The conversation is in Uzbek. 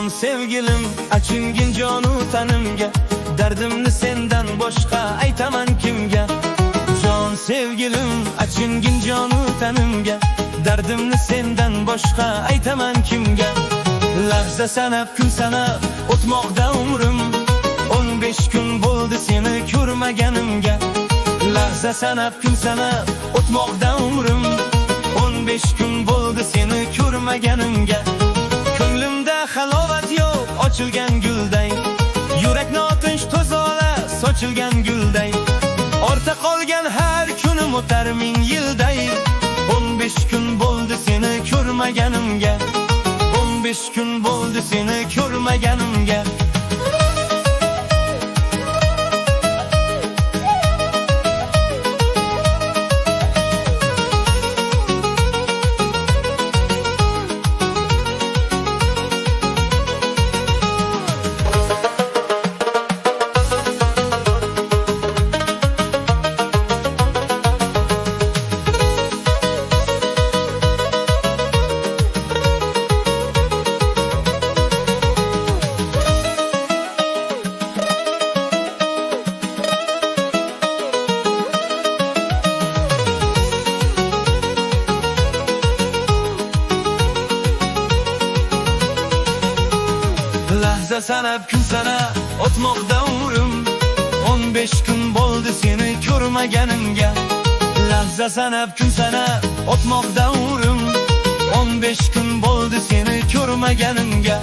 Jon sevgilim, achingin jonu tanimga, dardimni sendan boshqa aytaman kimga? Jon sevgilim, achingin jonu tanimga, dardimni sendan boshqa aytaman kimga? Lahza sanab, kun sanab o'tmoqda umrim, 15 kun bo'ldi seni ko'rmaganimga. Lahza sanab, kun sanab o'tmoqda umrim, 15 kun bo'ldi seni ko'rmaganimga. Ko'nglimda halovat yo'q, ochilgan gulday, yurakni otinch to'zola sochilgan gulday. Orta qolgan har kunim o'tar 1000 yilday. 15 kun bo'ldi seni ko'rmaganimga, 15 kun bo'ldi seni ko'rmaganimga. Lahza sanab, kun sanab o'tmoqda umrim, 15 kun bo'ldi seni ko'rmaganimga. Lahza sanab, kun sanab o'tmoqda umrim, 15 kun bo'ldi seni ko'rmaganimga.